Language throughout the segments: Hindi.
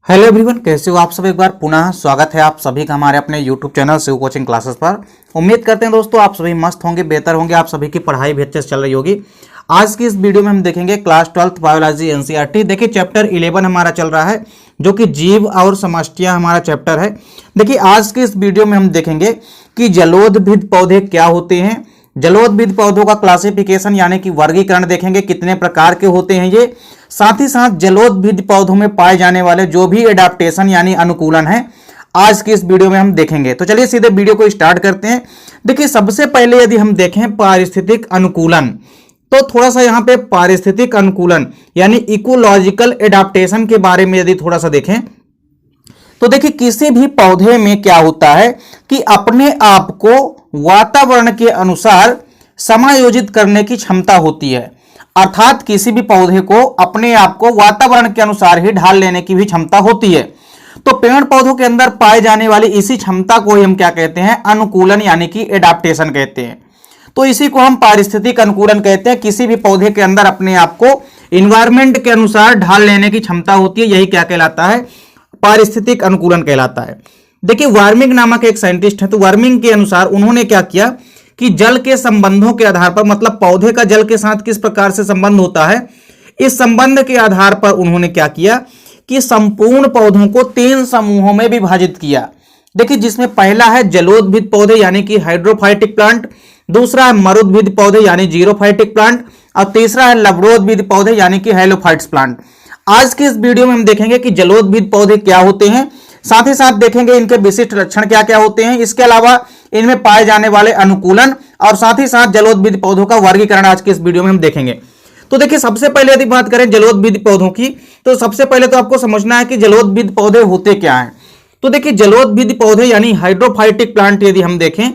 हेलो एवरीवन, कैसे हो आप सब। एक बार पुनः स्वागत है आप सभी का हमारे अपने YouTube channel Shiv coaching classes पर। उम्मीद करते हैं दोस्तों आप सभी मस्त होंगे, बेहतर होंगे, आप सभी की पढ़ाई भी अच्छे से चल रही होगी। आज की इस वीडियो में हम देखेंगे क्लास 12th बायोलॉजी एनसीईआरटी। देखिए चैप्टर 11 हमारा चल रहा है जो कि जीव और समष्टियां हमारा चैप्टर है। देखिए आज की इस वीडियो में हम देखेंगे कि जलोदभिद पौधे क्या होते हैं, जलोदभिद पौधों का क्लासिफिकेशन यानी कि वर्गीकरण देखेंगे, कितने प्रकार के होते हैं ये। साथ ही साथ जलोदभिद पौधों में पाए जाने वाले जो भी एडाप्टेशन यानी अनुकूलन है आज की इस वीडियो में हम देखेंगे। तो चलिए सीधे वीडियो को स्टार्ट करते हैं। देखिए सबसे पहले यदि हम देखें पारिस्थितिक अनुकूलन, तो थोड़ा सा यहाँ पे पारिस्थितिक अनुकूलन यानी इकोलॉजिकल एडाप्टेशन के बारे में यदि थोड़ा सा देखें तो देखिए किसी भी पौधे में क्या होता है कि अपने आप को वातावरण के अनुसार समायोजित करने की क्षमता होती है। अर्थात किसी भी पौधे को अपने आप को वातावरण के अनुसार ही ढाल लेने की भी क्षमता होती है। तो पेड़ पौधों के अंदर पाए जाने वाली इसी क्षमता को ही हम क्या कहते हैं, अनुकूलन यानी कि एडाप्टेशन कहते हैं। तो इसी को हम पारिस्थितिक अनुकूलन कहते हैं। किसी भी पौधे के अंदर अपने आप को इन्वायरमेंट के अनुसार ढाल लेने की क्षमता होती है, यही क्या कहलाता है, पारिस्थितिक अनुकूलन कहलाता है। देखिए वार्मिंग नामक एक साइंटिस्ट है, तो वार्मिंग के अनुसार उन्होंने क्या किया कि जल के संबंधों के आधार पर, मतलब पौधे का जल के साथ किस प्रकार से संबंध होता है, इस संबंध के आधार पर उन्होंने क्या किया कि संपूर्ण पौधों को 3 समूहों में विभाजित किया। देखिए जिसमें पहला है जलोदभिद पौधे यानी कि हाइड्रोफाइटिक प्लांट, दूसरा है मरुदभिद पौधे यानी जीरोफाइटिक प्लांट, और तीसरा है लवणोदभिद पौधे यानी कि हेलोफाइट्स प्लांट। आज की इस वीडियो में हम देखेंगे कि जलोदभिद पौधे क्या होते हैं, साथ ही साथ देखेंगे इनके विशिष्ट लक्षण क्या क्या होते हैं, इसके अलावा इनमें पाए जाने वाले अनुकूलन और साथ ही साथ जलोदभिद पौधों का वर्गीकरण आज की इस वीडियो में हम देखेंगे। तो देखिए सबसे पहले यदि बात करें जलोदभिद पौधों की, तो सबसे पहले तो आपको समझना है कि जलोदभिद पौधे होते क्या हैं। तो देखिए जलोदभिद पौधे यानी हाइड्रोफाइटिक प्लांट यदि हम देखें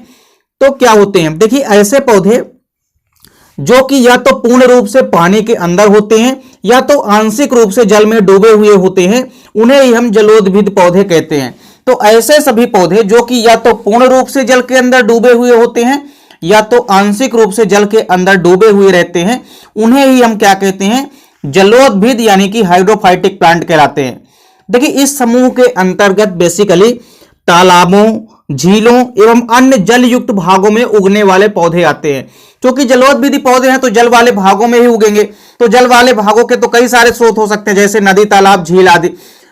तो क्या होते हैं। देखिए ऐसे पौधे जो कि या तो पूर्ण रूप से पानी के अंदर होते हैं या तो आंशिक रूप से जल में डूबे हुए होते हैं, उन्हें ही हम जलोदभिद पौधे कहते हैं। तो ऐसे सभी पौधे जो कि या तो पूर्ण रूप से जल के अंदर डूबे हुए होते हैं या तो आंशिक रूप से जल के अंदर डूबे हुए रहते हैं, उन्हें ही हम क्या कहते हैं, जलोदभिद यानी कि हाइड्रोफाइटिक प्लांट कहलाते हैं। देखिए इस समूह के अंतर्गत बेसिकली तालाबों, झीलों एवं अन्य जल युक्त भागों में उगने वाले पौधे आते हैं। क्योंकि जलोदभिद पौधे हैं तो जल वाले भागों में ही उगेंगे, तो जल वाले भागों के तो कई सारे स्रोत हो सकते हैं जैसे नदी, तालाब, झील आदि।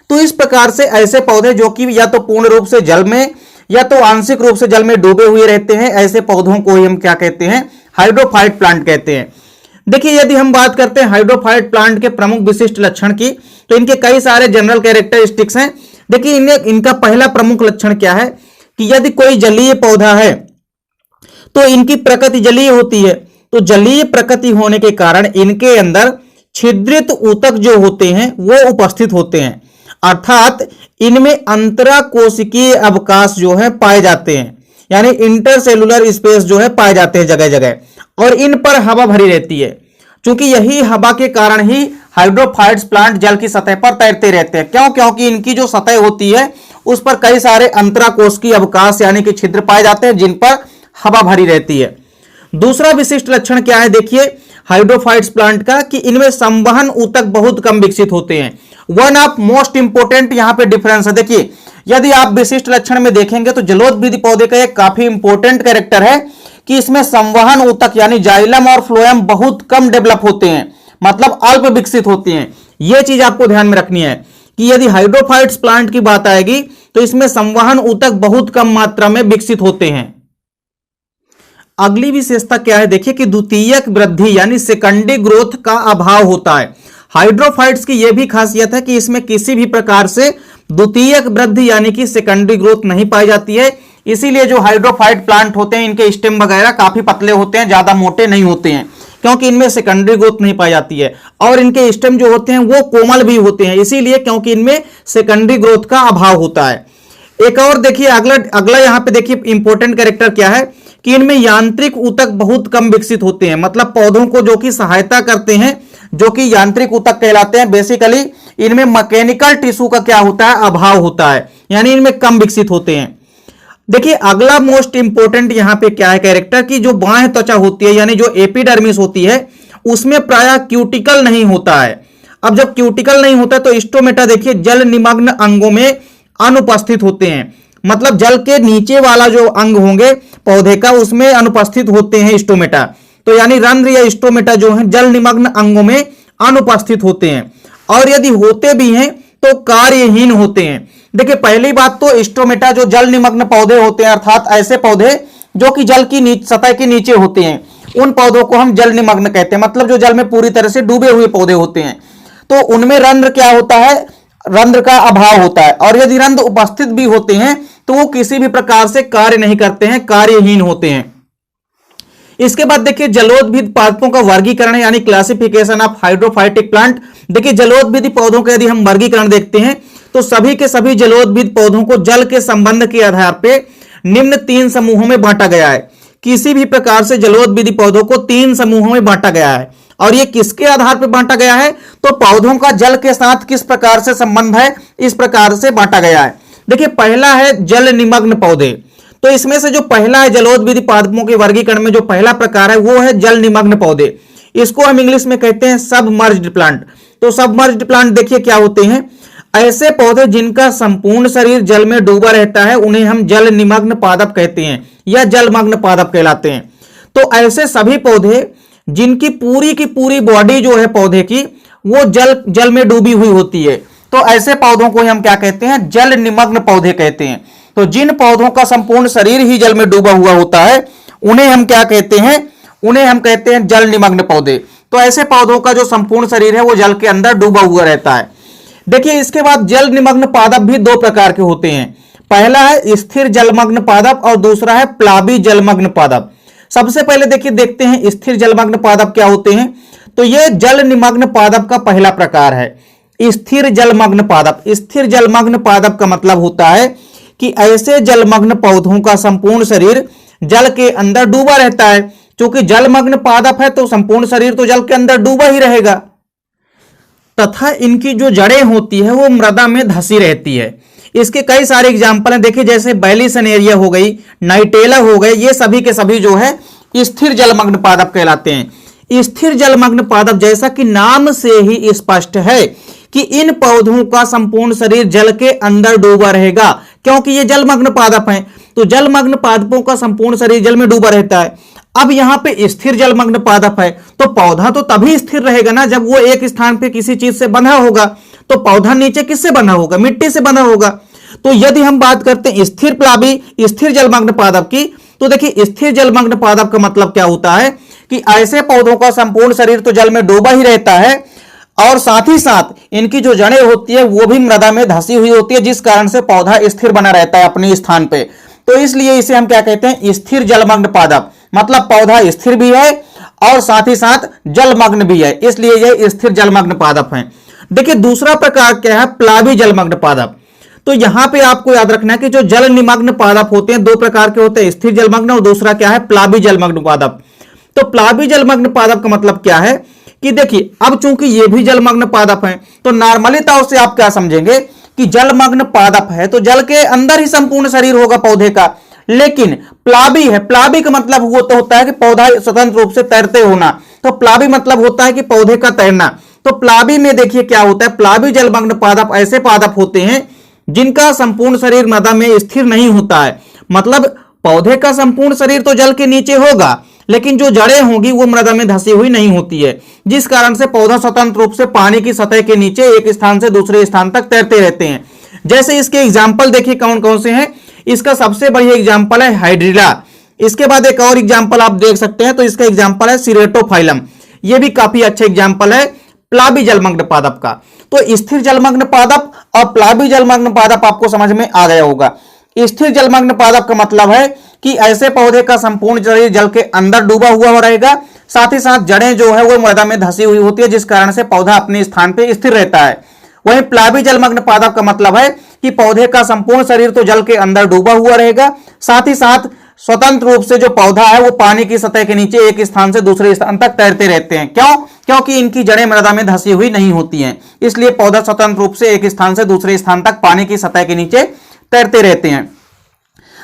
तो इस प्रकार से ऐसे पौधे जो कि या तो पूर्ण रूप से जल में या तो आंशिक रूप से जल में डूबे हुए रहते हैं, ऐसे पौधों को ही हम क्या कहते हैं, हाइड्रोफाइट प्लांट कहते हैं। देखिए यदि हम बात करते हैं हाइड्रोफाइट प्लांट के प्रमुख विशिष्ट लक्षण की, तो इनके कई सारे जनरल कैरेक्टरिस्टिक्स हैं। देखिए इनका पहला प्रमुख लक्षण क्या है कि यदि कोई जलीय पौधा है तो इनकी प्रकृति जलीय होती है। तो जलीय प्रकृति होने के कारण इनके अंदर छिद्रित ऊतक जो होते हैं वो उपस्थित होते हैं, अर्थात इनमें अंतराकोशिकीय अवकाश जो है पाए जाते हैं, यानी इंटरसेलुलर स्पेस जो है पाए जाते हैं जगह जगह, और इन पर हवा भरी रहती है। क्योंकि यही हवा के कारण ही हाइड्रोफाइट्स प्लांट जल की सतह पर तैरते रहते हैं। क्यों? क्योंकि इनकी जो सतह होती है उस पर कई सारे अंतराकोशिकीय अवकाश यानी कि छिद्र पाए जाते हैं जिन पर हवा भरी रहती है। दूसरा विशिष्ट लक्षण क्या है देखिए हाइड्रोफाइट्स प्लांट का, कि इनमें संवहन ऊतक बहुत कम विकसित होते हैं। वन ऑफ मोस्ट इंपोर्टेंट यहां पे डिफरेंस है। देखिए यदि आप विशिष्ट लक्षण में देखेंगे तो जलोदभिद पौधे का एक काफी इंपोर्टेंट कैरेक्टर है कि इसमें संवहन ऊतक यानी जाइलम और फ्लोएम बहुत कम डेवलप होते हैं, मतलब अल्प विकसित होते हैं। यह चीज आपको ध्यान में रखनी है कि यदि हाइड्रोफाइट्स प्लांट की बात आएगी तो इसमें संवहन ऊतक बहुत कम मात्रा में विकसित होते हैं। अगली विशेषता क्या है देखिए कि द्वितीयक वृद्धि यानी सेकेंडरी ग्रोथ का अभाव होता है। हाइड्रोफाइट्स की यह भी खासियत है कि इसमें किसी भी प्रकार से द्वितीयक वृद्धि यानी कि सेकेंडरी ग्रोथ नहीं पाई जाती है। इसीलिए जो हाइड्रोफाइट प्लांट होते हैं इनके स्टेम वगैरह काफी पतले होते हैं, ज्यादा मोटे नहीं होते हैं, क्योंकि इनमें सेकेंडरी ग्रोथ नहीं पाई जाती है। और इनके स्टेम जो होते हैं वो कोमल भी होते हैं, इसीलिए क्योंकि इनमें सेकेंडरी ग्रोथ का अभाव होता है। एक और देखिए अगला यहां पे देखिए इंपॉर्टेंट कैरेक्टर क्या है कि इनमें यांत्रिक ऊतक बहुत कम विकसित होते हैं, मतलब पौधों को जो कि सहायता करते हैं जो कि यांत्रिक ऊतक कहलाते हैं। बेसिकली इनमें मैकेनिकल टिश्यू का क्या होता है, अभाव होता है, यानी इनमें कम विकसित होते हैं। देखिए अगला मोस्ट इंपोर्टेंट यहां पे क्या है कैरेक्टर की, जो बाह्य त्वचा होती है यानी जो एपिडर्मिस होती है उसमें प्रायः क्यूटिकल नहीं होता है। अब जब क्यूटिकल नहीं होता तो स्टोमेटा देखिए जल निमग्न अंगों में अनुपस्थित होते हैं, मतलब जल के नीचे वाला जो अंग होंगे पौधे का उसमें अनुपस्थित होते हैं स्टोमेटा। तो यानी रंध्र या स्टोमेटा जो है जल निमग्न अंगों में अनुपस्थित होते हैं, और यदि होते भी हैं तो कार्यहीन होते हैं। देखिए पहली बात तो स्टोमेटा जो जल निमग्न पौधे होते हैं, अर्थात ऐसे पौधे जो कि जल की सतह के नीचे होते हैं, उन पौधों को हम जल निमग्न कहते हैं, मतलब जो जल में पूरी तरह से डूबे हुए पौधे होते हैं। तो उनमें रंध्र क्या होता है, रंध्र का अभाव होता है, और यदि रंध्र उपस्थित भी होते हैं तो वो किसी भी प्रकार से कार्य नहीं करते हैं, कार्यहीन होते हैं। इसके बाद देखिए जलोदभिद पादपों का वर्गीकरण यानी क्लासिफिकेशन ऑफ हाइड्रोफाइटिक प्लांट। देखिए जलोदभिद पौधों का यदि हम वर्गीकरण देखते हैं तो सभी के सभी जलोदभिद पौधों को जल के संबंध के आधार पर निम्न 3 समूहों में बांटा गया है। किसी भी प्रकार से जलोदभिद पौधों को 3 समूहों में बांटा गया है, और ये किसके आधार पर बांटा गया है, तो पौधों का जल के साथ किस प्रकार से संबंध है, इस प्रकार से बांटा गया है। देखिए पहला है जल निमग्न पौधे। तो इसमें से जो पहला है जलोदभिद पादपों के वर्गीकरण में जो पहला प्रकार है वो है जल निमग्न पौधे। इसको हम इंग्लिश में कहते हैं सबमर्ज्ड प्लांट। तो सबमर्ज्ड प्लांट देखिए क्या होते हैं, ऐसे पौधे जिनका संपूर्ण शरीर जल में डूबा रहता है उन्हें हम जल निमग्न पादप कहते हैं या जलमग्न पादप कहलाते हैं। तो ऐसे सभी पौधे जिनकी पूरी की पूरी बॉडी जो है पौधे की वो जल में डूबी हुई होती है, तो ऐसे पौधों को हम क्या कहते हैं, जल निमग्न पौधे कहते हैं। तो जिन पौधों का संपूर्ण शरीर ही जल में डूबा हुआ होता है उन्हें हम क्या कहते हैं, उन्हें हम कहते हैं जल निमग्न पौधे। तो ऐसे पौधों का जो संपूर्ण शरीर है वो जल के अंदर डूबा हुआ रहता है। देखिए इसके बाद जल निमग्न पादप भी 2 प्रकार के होते हैं। पहला है स्थिर जलमग्न पादप और दूसरा है प्लाबी जलमग्न पादप। सबसे पहले देखिए देखते हैं स्थिर जलमग्न पादप क्या होते हैं। तो ये जल निमग्न पादप का पहला प्रकार है स्थिर जलमग्न पादप। स्थिर जलमग्न पादप का मतलब होता है कि ऐसे जलमग्न पौधों का संपूर्ण शरीर जल के अंदर डूबा रहता है। क्योंकि जलमग्न पादप है तो संपूर्ण शरीर तो जल के अंदर डूबा ही रहेगा, तथा इनकी जो जड़ें होती है वो मृदा में धसी रहती है। इसके कई सारे एग्जाम्पल हैं, देखिए जैसे बैलिसनेरिया हो गई, नाइटेला हो गए, ये सभी के सभी जो है स्थिर जलमग्न पादप कहलाते हैं। स्थिर जलमग्न पादप जैसा कि नाम से ही स्पष्ट है कि इन पौधों का संपूर्ण शरीर जल के अंदर डूबा रहेगा, क्योंकि ये जलमग्न पादप हैं। तो जलमग्न पादपों का संपूर्ण शरीर जल में डूबा रहता है। अब यहां पे स्थिर जलमग्न पादप है तो पौधा तो तभी स्थिर रहेगा ना जब वो एक स्थान पे किसी चीज से बंधा होगा। तो पौधा नीचे किससे बंधा होगा, मिट्टी से बंधा होगा। तो यदि हम बात करते हैं स्थिर प्लाबी स्थिर जलमग्न पादप की, तो देखिए स्थिर जलमग्न पादप का मतलब क्या होता है कि ऐसे पौधों का संपूर्ण शरीर तो जल में डूबा ही रहता है, और साथ ही साथ इनकी जो जड़ें होती है वो भी मृदा में धसी हुई होती है, जिस कारण से पौधा स्थिर बना रहता है अपने स्थान पे। तो इसलिए इसे हम क्या कहते हैं, स्थिर जलमग्न पादप। मतलब पौधा स्थिर भी है और साथ ही साथ जलमग्न भी है, इसलिए यह स्थिर जलमग्न पादप है। देखिए दूसरा प्रकार क्या है, प्लाबी जलमग्न पादप। तो यहां पे आपको याद रखना है कि जो जल निमग्न पादप होते हैं 2 प्रकार के होते हैं, स्थिर जलमग्न और दूसरा क्या है, प्लाबी जलमग्न पादप। तो प्लाबी जलमग्न पादप का मतलब क्या है कि देखिए अब चूंकि ये भी जलमग्न पादप हैं तो नॉर्मली तौर से आप क्या समझेंगे कि जलमग्न पादप है तो जल के अंदर ही संपूर्ण शरीर होगा पौधे का। लेकिन प्लाबी है, प्लाबी का मतलब वो तो होता है कि पौधा स्वतंत्र रूप से तैरते होना। तो प्लाबी मतलब होता है कि पौधे का तैरना। तो प्लाबी में देखिए क्या होता है, प्लाबी जलमग्न पादप ऐसे पादप होते हैं जिनका संपूर्ण शरीर मृदा में स्थिर नहीं होता है। मतलब पौधे का संपूर्ण शरीर तो जल के नीचे होगा लेकिन जो जड़ें होंगी वो मृदा में धसी हुई नहीं होती है, जिस कारण से पौधा स्वतंत्र रूप से पानी की सतह के नीचे एक स्थान से दूसरे स्थान तक तैरते रहते हैं। जैसे इसके एग्जाम्पल देखिए कौन कौन से हैं। इसका सबसे बढ़िया एग्जाम्पल है हाइड्रिला। इसके बाद एक और एग्जाम्पल आप देख सकते हैं, तो इसका एग्जाम्पल है सिरेटोफाइलम। ये भी काफी अच्छा एग्जाम्पल है प्लाबी जलमग्न पादप का। तो स्थिर जलमग्न पादप और प्लाबी जलमग्न पादप आपको समझ में आ गया होगा। स्थिर जलमग्न पादप का मतलब है कि ऐसे पौधे का संपूर्ण शरीर जल के अंदर डूबा हुआ रहेगा, साथ ही साथ जड़ें जो है वो मृदा में धसी हुई होती है, जिस कारण से पौधा अपने स्थान पे स्थिर रहता है। वहीं प्लाबी जलमग्न पादप का मतलब है कि पौधे का संपूर्ण शरीर तो जल के अंदर डूबा हुआ रहेगा, साथ ही साथ स्वतंत्र रूप से जो पौधा है वो पानी की सतह के नीचे एक स्थान से दूसरे स्थान तक तैरते रहते हैं। क्यों? क्योंकि इनकी जड़ें मृदा में धसी हुई नहीं होती हैं, इसलिए पौधा स्वतंत्र रूप से एक स्थान से दूसरे स्थान तक पानी की सतह के नीचे तैरते रहते हैं।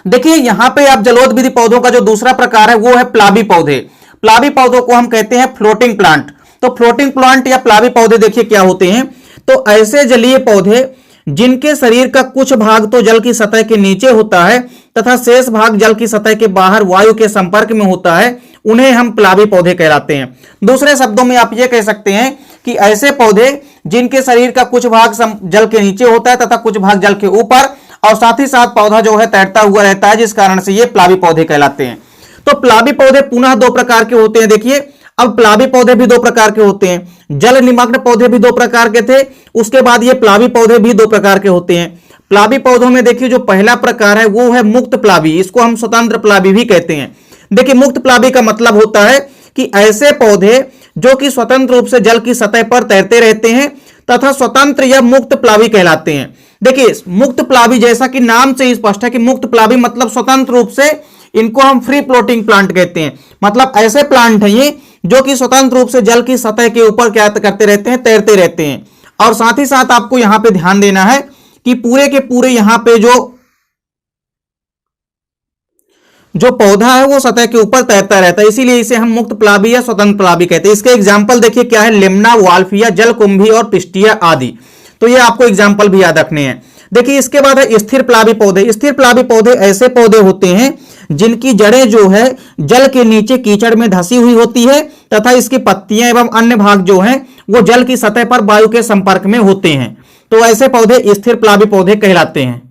देखिए यहां पे आप जलोदभिद पौधों का जो दूसरा प्रकार है वो है प्लाबी पौधे। प्लाबी पौधों को हम कहते हैं फ्लोटिंग प्लांट। तो फ्लोटिंग प्लांट या प्लावी पौधे देखिए क्या होते हैं, तो ऐसे जलीय पौधे जिनके शरीर का कुछ भाग तो जल की सतह के नीचे होता है तथा शेष भाग जल की सतह के बाहर वायु के संपर्क में होता है, उन्हें हम प्लावी पौधे कहलाते हैं। दूसरे शब्दों में आप ये कह सकते हैं कि ऐसे पौधे जिनके शरीर का कुछ भाग जल के नीचे होता है तथा कुछ भाग जल के ऊपर, और साथ ही साथ पौधा जो है तैरता हुआ रहता है, जिस कारण से ये प्लावी पौधे कहलाते हैं। तो प्लावी पौधे पुनः दो प्रकार के होते हैं। देखिए अब प्लावी पौधे भी दो प्रकार के होते हैं, जल निमग्न पौधे भी दो प्रकार के थे, उसके बाद ये प्लावी पौधे भी दो प्रकार के होते हैं। प्लावी पौधों में देखिए जो पहला प्रकार है वो है मुक्त प्लावी, इसको हम स्वतंत्र प्लावी भी कहते हैं। देखिए मुक्त प्लावी का मतलब होता है कि ऐसे पौधे जो कि स्वतंत्र रूप से जल की सतह पर तैरते रहते हैं तथा स्वतंत्र या मुक्त प्लावी कहलाते हैं। देखिए मुक्त प्लावी जैसा कि नाम से स्पष्ट है कि मुक्त प्लावी मतलब स्वतंत्र रूप से, इनको हम फ्री फ्लोटिंग प्लांट कहते हैं। मतलब ऐसे प्लांट हैं ये जो कि स्वतंत्र रूप से जल की सतह के ऊपर क्या करते रहते हैं, तैरते रहते हैं। और साथ ही साथ आपको यहां पे ध्यान देना है कि पूरे के पूरे यहां पे जो पौधा है वो सतह के ऊपर तैरता रहता है, इसीलिए इसे हम मुक्त प्लावी या स्वतंत्र प्लावी कहते हैं। इसके एग्जाम्पल देखिए क्या है, लेमना, वाल्फिया, जलकुंभी और पिस्टिया आदि। तो ये आपको एग्जाम्पल भी याद रखने हैं। देखिए इसके बाद है स्थिर प्लावी पौधे। स्थिर प्लावी पौधे ऐसे पौधे होते हैं जिनकी जड़ें जो है जल के नीचे कीचड़ में धसी हुई होती है तथा इसकी पत्तियां एवं अन्य भाग जो हैं वो जल की सतह पर वायु के संपर्क में होते हैं। तो ऐसे पौधे स्थिर प्लावी पौधे कहलाते हैं।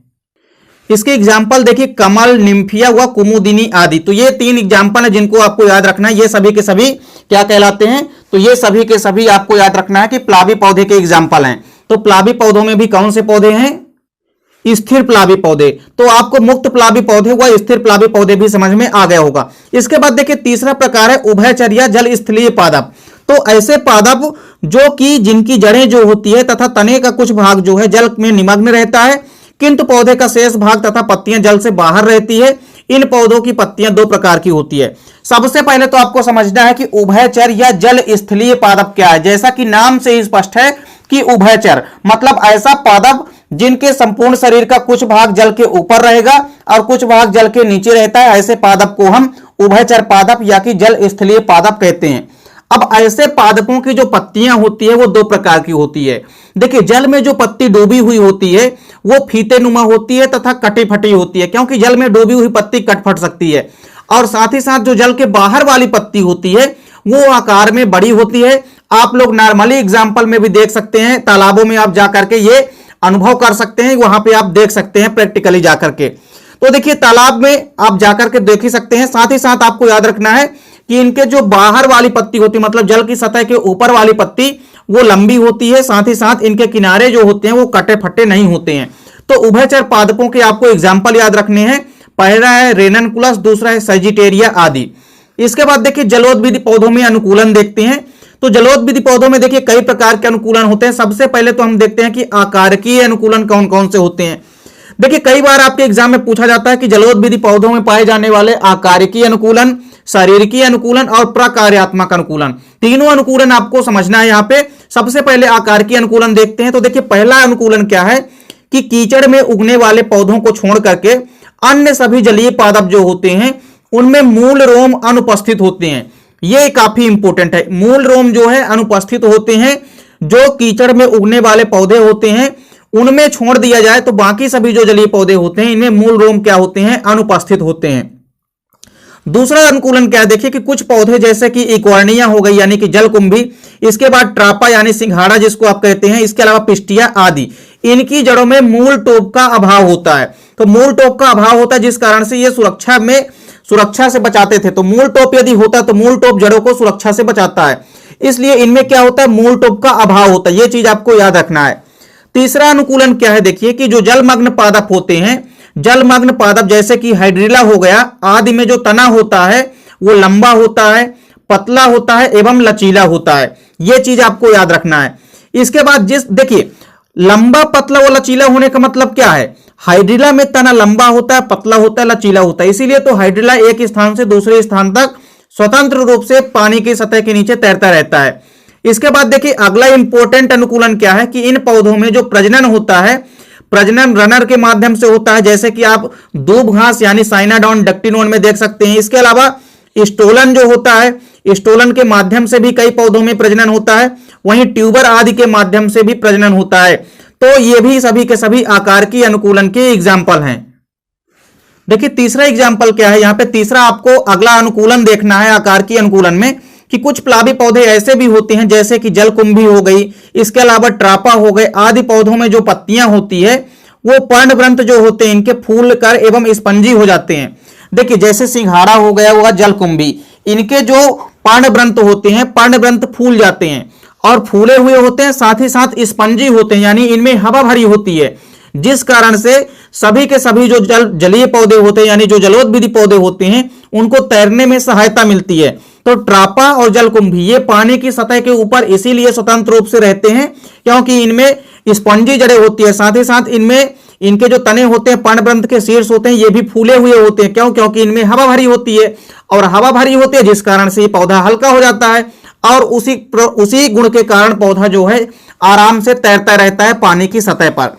इसके एग्जाम्पल देखिए कमल, निम्फिया व कुमुदिनी आदि। तो ये तीन एग्जाम्पल है जिनको आपको याद रखना है। ये सभी के सभी क्या कहलाते हैं, तो ये सभी के सभी आपको याद रखना है कि प्लावी पौधे के एग्जाम्पल हैं। तो प्लावी पौधों में भी कौन से पौधे हैं, स्थिर प्लावी पौधे। तो आपको मुक्त प्लावी पौधे व स्थिर प्लावी पौधे भी समझ में आ गया होगा। इसके बाद देखिए तीसरा प्रकार है उभयचर या जल स्थलीय पादप। तो ऐसे पादप जो कि जिनकी जड़ें जो होती है तथा तने का कुछ भाग जो है जल में निमग्न रहता है, किंतु पौधे का शेष भाग तथा पत्तियां जल से बाहर रहती है। इन पौधों की पत्तियां दो प्रकार की होती है। सबसे पहले तो आपको समझना है कि उभयचर या जल स्थलीय पादप क्या है। जैसा कि नाम से ही स्पष्ट है कि उभयचर मतलब ऐसा पादप जिनके संपूर्ण शरीर का कुछ भाग जल के ऊपर रहेगा और कुछ भाग जल के नीचे रहता है, ऐसे पादप को हम उभयचर पादप या कि जल स्थलीय पादप कहते हैं। अब ऐसे पादपों की जो पत्तियां होती है वो दो प्रकार की होती है। देखिए जल में जो पत्ती डूबी हुई होती है वो फीते नुमा होती है तथा कटी फटी होती है, क्योंकि जल में डूबी हुई पत्ती कट फट सकती है। और साथ ही साथ जो जल के बाहर वाली पत्ती होती है वो आकार में बड़ी होती है। आप लोग नॉर्मली एग्जाम्पल में भी देख सकते हैं, तालाबों में आप जाकर के ये अनुभव कर सकते हैं, वहां पे आप देख सकते हैं प्रैक्टिकली जाकर के। तो देखिए तालाब में आप जाकर के देख ही सकते हैं। साथ ही साथ आपको याद रखना है कि इनके जो बाहर वाली पत्ती होती है मतलब जल की सतह के ऊपर वाली पत्ती वो लंबी होती है, साथ ही साथ इनके किनारे जो होते हैं वो कटे फटे नहीं होते हैं। तो उभयचर पादपों के आपको एग्जाम्पल याद रखने हैं। पहला है रेननकुलस, दूसरा है सजिटेरिया आदि। इसके बाद देखिए जलोदविधि पौधों में अनुकूलन देखते हैं। तो जलोदविधि पौधों में देखिए कई प्रकार के अनुकूलन होते हैं। सबसे पहले तो हम देखते हैं कि आकारकीय अनुकूलन कौन कौन से होते हैं। देखिए कई बार आपके एग्जाम में पूछा जाता है कि जलोदविधि पौधों में पाए जाने वाले आकारकीय अनुकूलन, शारीरिकीय अनुकूलन और प्रकार्यात्मक अनुकूलन, तीनों अनुकूलन आपको समझना है। यहाँ पे सबसे पहले आकारकीय अनुकूलन देखते हैं। तो देखिए पहला अनुकूलन क्या है कि कीचड़ में उगने वाले पौधों को छोड़ करके अन्य सभी जलीय पादप जो होते हैं उनमें मूल रोम अनुपस्थित होते हैं। ये काफी इंपॉर्टेंट है। मूल रोम जो है अनुपस्थित होते हैं। जो कीचड़ में उगने वाले पौधे होते हैं उनमें छोड़ दिया जाए तो बाकी सभी जो जलीय पौधे होते हैं इनमें मूल रोम क्या होते हैं, अनुपस्थित होते हैं। दूसरा अनुकूलन क्या है, देखिए कि कुछ पौधे जैसे कि इक्वार्निया हो गई यानी कि जलकुंभी, इसके बाद ट्रापा यानी सिंघाड़ा जिसको आप कहते हैं, इसके अलावा पिस्टिया आदि, इनकी जड़ों में मूल टोप का अभाव होता है। तो मूल टोप का अभाव होता है जिस कारण से ये सुरक्षा से बचाते थे। तो मूल टोप यदि होता तो मूल टोप जड़ों को सुरक्षा से बचाता है, इसलिए इनमें क्या होता है, मूल टोप का अभाव होता है। यह चीज आपको याद रखना है। तीसरा अनुकूलन क्या है, देखिए कि जो जलमग्न पादप होते हैं, जलमग्न पादप जैसे कि हाइड्रिला हो गया आदि में जो तना होता है वो लंबा होता है, पतला होता है एवं लचीला होता है। यह चीज आपको याद रखना है। इसके बाद देखिए लंबा, पतला व लचीला होने का मतलब क्या है, हाइड्रिला में तना लंबा होता है, पतला होता है, लचीला होता है, इसीलिए तो हाइड्रिला एक स्थान से दूसरे स्थान तक स्वतंत्र रूप से पानी की सतह के नीचे तैरता रहता है। इसके बाद देखिए अगला इंपॉर्टेंट अनुकूलन क्या है कि इन पौधों में जो प्रजनन होता है, प्रजनन रनर के माध्यम से होता है, जैसे कि आप दूब घास यानी साइनाडोन, डक्टिनोन में देख सकते हैं। इसके अलावा स्टोलन जो होता है स्टोलन के माध्यम से भी कई पौधों में प्रजनन होता है, वहीं ट्यूबर आदि के माध्यम से भी प्रजनन होता है। तो ये भी सभी के सभी आकार की अनुकूलन के एग्जाम्पल हैं। देखिए तीसरा एग्जाम्पल क्या है, यहाँ पे तीसरा आपको अगला अनुकूलन देखना है आकार की अनुकूलन में, कि कुछ प्लावी पौधे ऐसे भी होते हैं जैसे कि जलकुंभी हो गई, इसके अलावा ट्रापा हो गए आदि पौधों में जो पत्तियां होती है वो पर्णवृंत जो होते हैं इनके फूल कर एवं स्पंजी हो जाते हैं। देखिए जैसे सिंघाड़ा हो गया हुआ जलकुंभी, इनके जो पर्णवृंत होते हैं, पर्णवृंत फूल जाते हैं और फूले हुए होते हैं, साथ ही साथ स्पंजी होते हैं, यानी इनमें हवा भरी होती है, जिस कारण से सभी के सभी जो जलीय पौधे होते हैं यानी जो जलोदविदी पौधे होते हैं उनको तैरने में सहायता मिलती है। तो ट्रापा और जलकुंभी ये पानी की सतह के ऊपर इसीलिए स्वतंत्र रूप से रहते हैं क्योंकि इनमें स्पंजी जड़ें होती है, साथ ही साथ इनमें इनके जो तने होते हैं, पर्णवृंत के शीर्ष होते हैं, ये भी फूले हुए होते हैं। क्यों? क्योंकि इनमें हवा भरी होती है और हवा भरी होती है जिस कारण से ये पौधा हल्का हो जाता है और उसी गुण के कारण पौधा जो है आराम से तैरता रहता है पानी की सतह पर।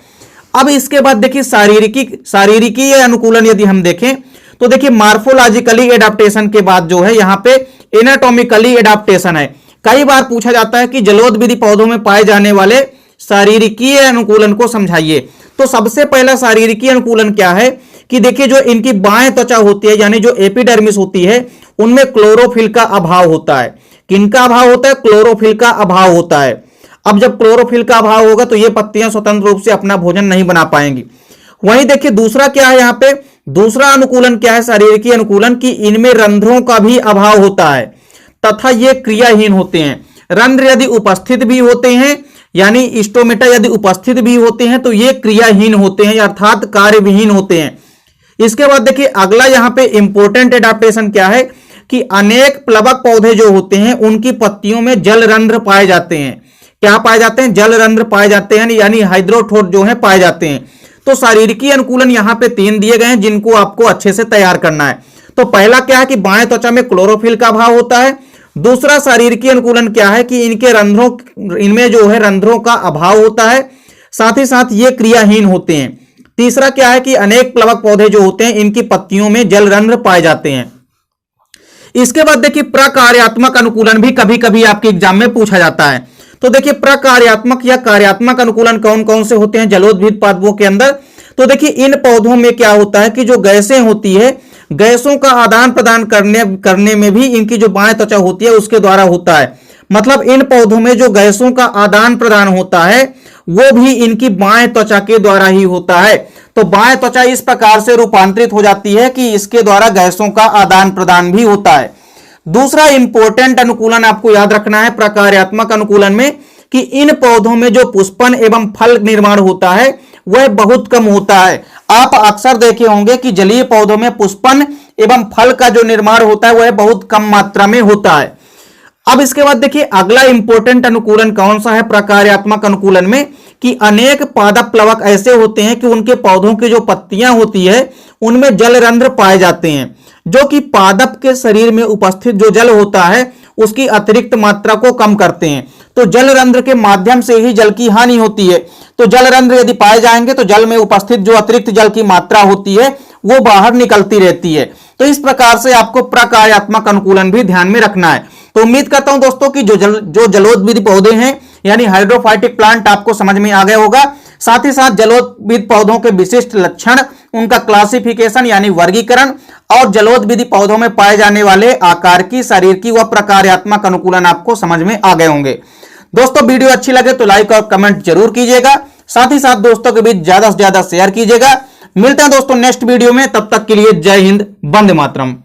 अब इसके बाद देखिए शारीरिकी अनुकूलन यदि हम देखें तो देखिए मार्फोलॉजिकली एडाप्टेशन के बाद जो है यहाँ पे एनाटॉमिकली एडाप्टेशन है। कई बार पूछा जाता है कि जलोदविदी पौधों में पाए जाने वाले शारीरिकीय अनुकूलन को समझाइए। तो सबसे पहला शारीरिकीय अनुकूलन क्या है कि देखिए जो इनकी बाएं त्वचा होती है यानी जो एपिडर्मिस होती है उनमें क्लोरोफिल का अभाव होता है। किनका अभाव होता है? क्लोरोफिल का अभाव होता है। अब जब क्लोरोफिल का अभाव होगा तो ये पत्तियां स्वतंत्र रूप से अपना भोजन नहीं बना पाएंगी। वहीं देखिए दूसरा क्या है, यहाँ पे दूसरा अनुकूलन क्या है शारीरिक अनुकूलन, कि इनमें रंध्रों का भी अभाव होता है तथा ये क्रियाहीन होते हैं। रंध्र यदि उपस्थित भी होते हैं यानी स्टोमेटा यदि उपस्थित भी होते हैं तो ये क्रियाहीन होते हैं अर्थात कार्यविहीन होते हैं। इसके बाद देखिए अगला यहाँ पे इंपॉर्टेंट एडाप्टेशन क्या है कि अनेक प्लवक पौधे जो होते हैं उनकी पत्तियों में जल रंध्र पाए जाते हैं। क्या पाए जाते हैं? जल रंध्र पाए जाते हैं यानी हाइड्रोथोट जो है पाए जाते हैं। तो शारीरिकी अनुकूलन यहाँ पे 3 दिए गए हैं जिनको आपको अच्छे से तैयार करना है। तो पहला क्या है कि बाएं त्वचा में क्लोरोफिल का अभाव होता है। दूसरा शारीरिकी अनुकूलन क्या है कि इनमें जो है रंध्रों का अभाव होता है, साथ ही साथ ये क्रियाहीन होते हैं। तीसरा क्या है कि अनेक प्लवक पौधे जो होते हैं इनकी पत्तियों में जल रंध्र पाए जाते हैं। इसके बाद देखिए प्रकार्यात्मक अनुकूलन भी कभी कभी आपके एग्जाम में पूछा जाता है। तो देखिए प्रकार्यात्मक या कार्यात्मक अनुकूलन कौन कौन से होते हैं जलोदविद पादपों के अंदर। तो देखिए इन पौधों में क्या होता है कि जो गैसें होती है, गैसों का आदान प्रदान करने में भी इनकी जो बाएं त्वचा होती है उसके द्वारा होता है। मतलब इन पौधों में जो गैसों का आदान प्रदान होता है वो भी इनकी बाएं त्वचा के द्वारा ही होता है। तो बाएं त्वचा इस प्रकार से रूपांतरित हो जाती है कि इसके द्वारा गैसों का आदान प्रदान भी होता है। दूसरा इंपॉर्टेंट अनुकूलन आपको याद रखना है प्रकार्यात्मक अनुकूलन में कि इन पौधों में जो पुष्पन एवं फल निर्माण होता है वह बहुत कम होता है। आप अक्सर देखे होंगे कि जलीय पौधों में पुष्पन एवं फल का जो निर्माण होता है वह बहुत कम मात्रा में होता है। अब इसके बाद देखिए अगला इंपॉर्टेंट अनुकूलन कौन सा है प्रकार्यात्मक अनुकूलन में, कि अनेक पादप प्लवक ऐसे होते हैं कि उनके पौधों की जो पत्तियां होती है उनमें जल रंध्र पाए जाते हैं, जो कि पादप के शरीर में उपस्थित जो जल होता है उसकी अतिरिक्त मात्रा को कम करते हैं। तो जल रंध्र के माध्यम से ही जल की हानि होती है। तो जल रंध्र यदि पाए जाएंगे तो जल में उपस्थित जो अतिरिक्त जल की मात्रा होती है वो बाहर निकलती रहती है। तो इस प्रकार से आपको प्रकार्यात्मक अनुकूलन भी ध्यान में रखना है। तो उम्मीद करता हूं दोस्तों कि जो जलोदविद पौधे हैं यानी हाइड्रोफाइटिक प्लांट आपको समझ में आ गया होगा। साथ ही साथ जलोदविद पौधों के विशिष्ट लक्षण, उनका क्लासिफिकेशन यानी वर्गीकरण और जलोदविदी पौधों में पाए जाने वाले आकार की, शारीरिकी व प्रकार्यात्मक अनुकूलन आपको समझ में आ गए होंगे। दोस्तों वीडियो अच्छी लगे तो लाइक और कमेंट जरूर कीजिएगा, साथ ही साथ दोस्तों के बीच ज्यादा से ज्यादा शेयर कीजिएगा। मिलते हैं दोस्तों नेक्स्ट वीडियो में, तब तक के लिए जय हिंद, वंदे मातरम।